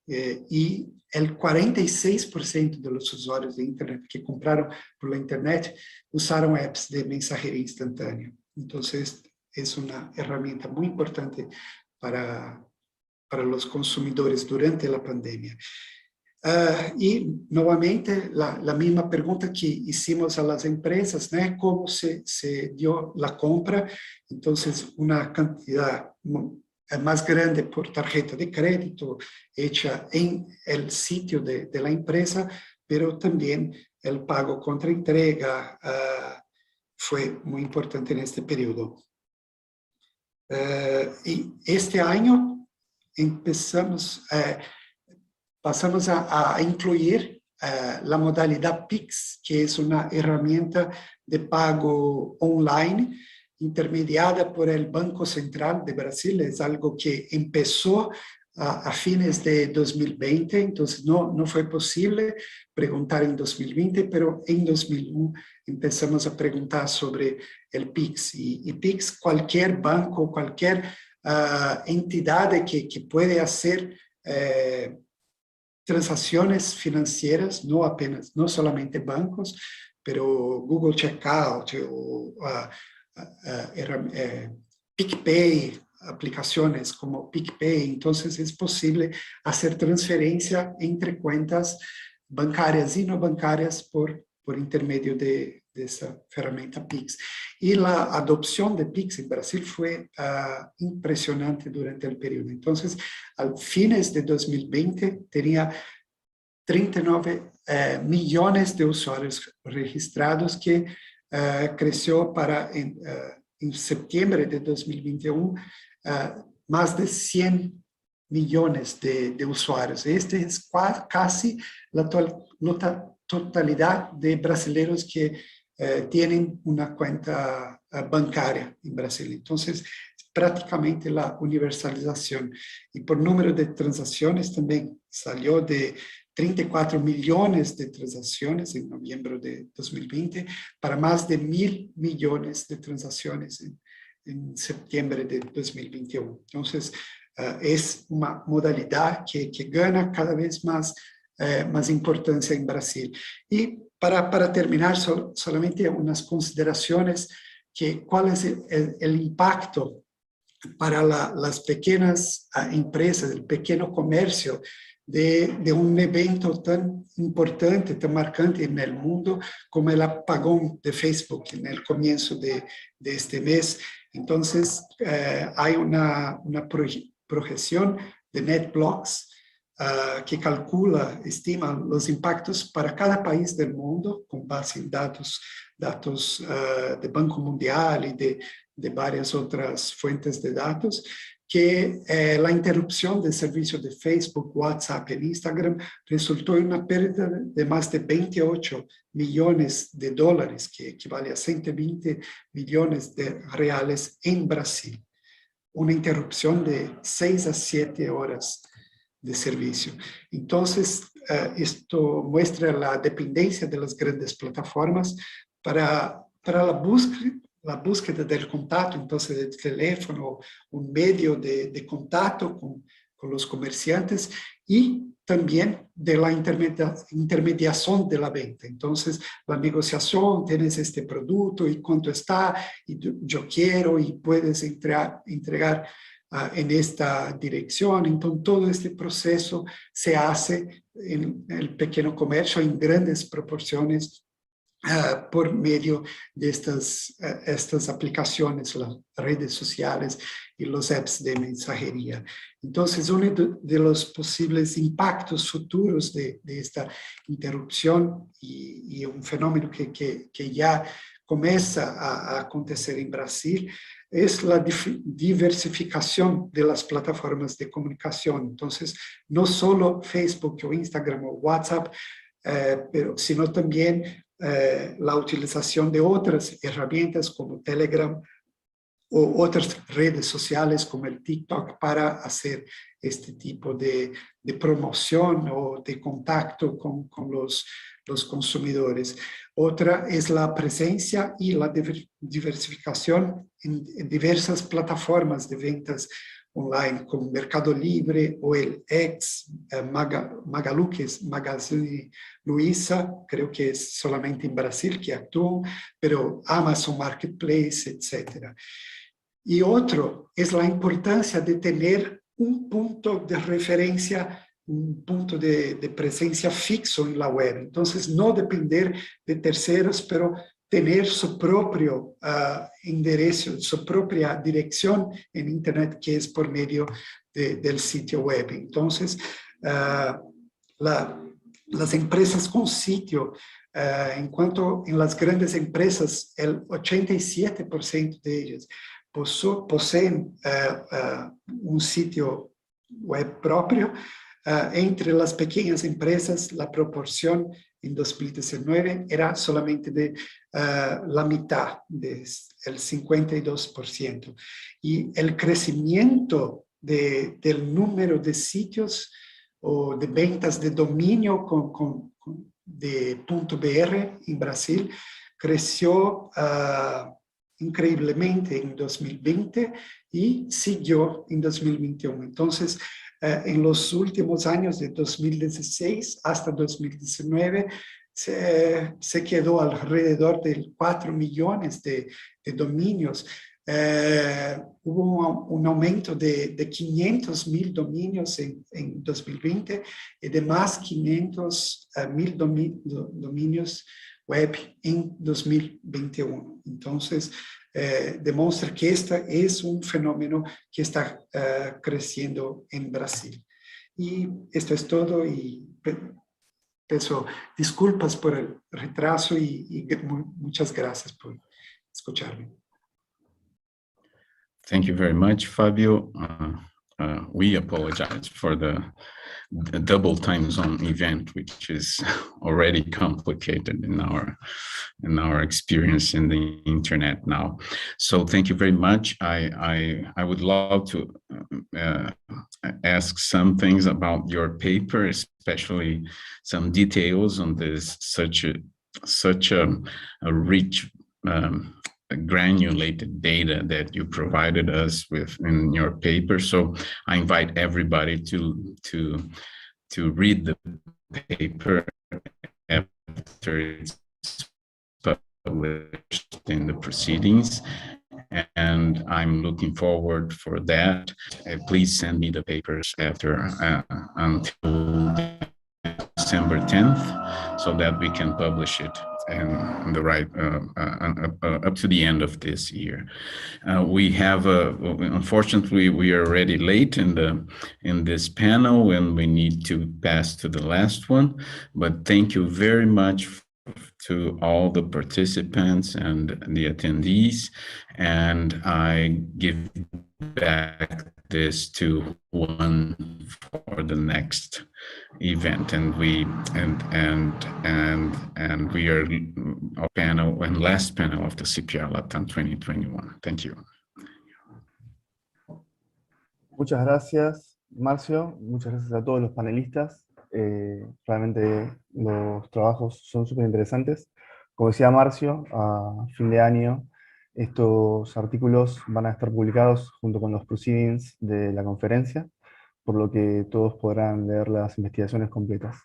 Y el 46% de los usuarios de Internet que compraron por la Internet usaron apps de mensajería instantánea. Entonces, es una herramienta muy importante para los consumidores durante la pandemia. Y nuevamente la misma pregunta que hicimos a las empresas, ¿no? ¿Cómo se dio la compra? Entonces, una cantidad más grande por tarjeta de crédito hecha en el sitio de la empresa, pero también el pago contra entrega fue muy importante en este periodo. Y este año pasamos a incluir la modalidad Pix, que es una herramienta de pago online intermediada por el Banco Central de Brasil. Es algo que empezó a fines de 2020, entonces no fue posible preguntar en 2020, pero en 2001 empezamos a preguntar sobre el Pix. Y Pix, cualquier banco, cualquier entidad que puede hacer transacciones financieras, no solamente bancos, pero Google Checkout o PicPay, aplicaciones como PicPay. Entonces es posible hacer transferencia entre cuentas bancarias y no bancarias por intermedio de esa herramienta Pix. Y la adopción de Pix en Brasil fue impresionante durante el periodo. Entonces, al fines de 2020, tenía 39 millones de usuarios registrados, que creció para en septiembre de 2021 más de 100 millones de usuarios. Este es casi la totalidad de brasileños que tienen una cuenta bancaria en Brasil. Entonces, prácticamente la universalización. Y por número de transacciones también salió de 34 millones de transacciones en noviembre de 2020 para más de 1.000 millones de transacciones en septiembre de 2021. Entonces, es una modalidad que gana cada vez más importancia en Brasil. Y para terminar, solamente unas consideraciones, cuál es el impacto para las pequeñas empresas, el pequeño comercio, de un evento tan importante, tan marcante en el mundo como el apagón de Facebook en el comienzo de este mes. Entonces, hay una proyección de NetBlocks que estima los impactos para cada país del mundo con base en datos de Banco Mundial y de varias otras fuentes de datos, que la interrupción del servicio de Facebook, WhatsApp e Instagram resultó en una pérdida de más de 28 millones de dólares, que equivale a 120 millones de reales en Brasil. Una interrupción de 6 a 7 horas de servicio. Entonces, esto muestra la dependencia de las grandes plataformas para la búsqueda del contacto. Entonces, el teléfono, un medio de contacto con los comerciantes, y también de la intermediación de la venta. Entonces, la negociación, tienes este producto y cuánto está, y yo quiero, y puedes entregar en esta dirección. Entonces, todo este proceso se hace en el pequeño comercio en grandes proporciones por medio de estas aplicaciones, las redes sociales y los apps de mensajería. Entonces, uno de los posibles impactos futuros de esta interrupción y un fenómeno que ya comienza a acontecer en Brasil es la diversificación de las plataformas de comunicación. Entonces, no solo Facebook o Instagram o WhatsApp, sino también la utilización de otras herramientas como Telegram o otras redes sociales como el TikTok para hacer este tipo de promoción o de contacto con los consumidores. Otra es la presencia y la diversificación en diversas plataformas de ventas online, como Mercado Libre o el Magalu, que es Magazine Luiza, creo que es solamente en Brasil que actúa, pero Amazon Marketplace, etc. Y otro es la importancia de tener un punto de referencia, un punto de presencia fixo en la web. Entonces, no depender de terceros, pero tener su propio enderezo, su propia dirección en Internet, que es por medio del sitio web. Entonces, las empresas con sitio, en cuanto en las grandes empresas, el 87% de ellas poseen un sitio web propio. Entre las pequeñas empresas, la proporción en 2019 era solamente de la mitad, del 52%. Y el crecimiento del número de sitios o de ventas de dominio de .br en Brasil creció increíblemente en 2020 y siguió en 2021. Entonces, en los últimos años de 2016 hasta 2019, se quedó alrededor de 4 millones de dominios. Hubo un aumento de 500.000 dominios en 2020 y de más 500.000 dominios web en 2021. Entonces, demuestra que este es un fenómeno que está creciendo en Brasil. Y esto es todo y pido disculpas por el retraso y muchas gracias por escucharme. Thank you very much, Fabio. We apologize for the double time zone event, which is already complicated in our experience in the internet now. So thank you very much. I would love to ask some things about your paper, especially some details on this such a rich granulated data that you provided us with in your paper. So I invite everybody to read the paper after it's published in the proceedings, and I'm looking forward for that. Please send me the papers after until December 10th, so that we can publish it and the right up to the end of this year. We have unfortunately we are already late in this panel and we need to pass to the last one, but thank you very much to all the participants and the attendees, and I give back this to Juan for the next event, and we are our panel and last panel of the CPR Latam 2021. Thank you. Muchas gracias, Marcio. Muchas gracias a todos los panelistas. Realmente los trabajos son súper interesantes. Como decía Marcio, a fin de año estos artículos van a estar publicados junto con los proceedings de la conferencia, por lo que todos podrán leer las investigaciones completas.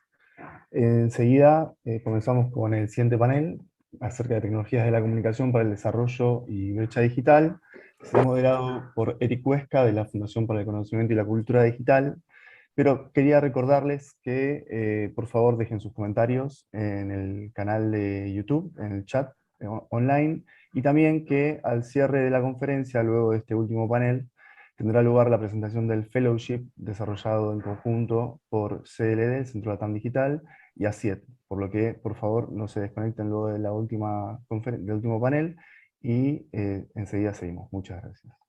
Enseguida comenzamos con el siguiente panel acerca de tecnologías de la comunicación para el desarrollo y brecha digital. Será moderado por Eric Huesca de la Fundación para el Conocimiento y la Cultura Digital, Pero quería recordarles que por favor dejen sus comentarios en el canal de YouTube, en el chat online, y también que al cierre de la conferencia, luego de este último panel, tendrá lugar la presentación del fellowship desarrollado en conjunto por CLD, el Centro Latam Digital, y ACIET, por lo que por favor no se desconecten luego de la última del último panel, y enseguida seguimos. Muchas gracias.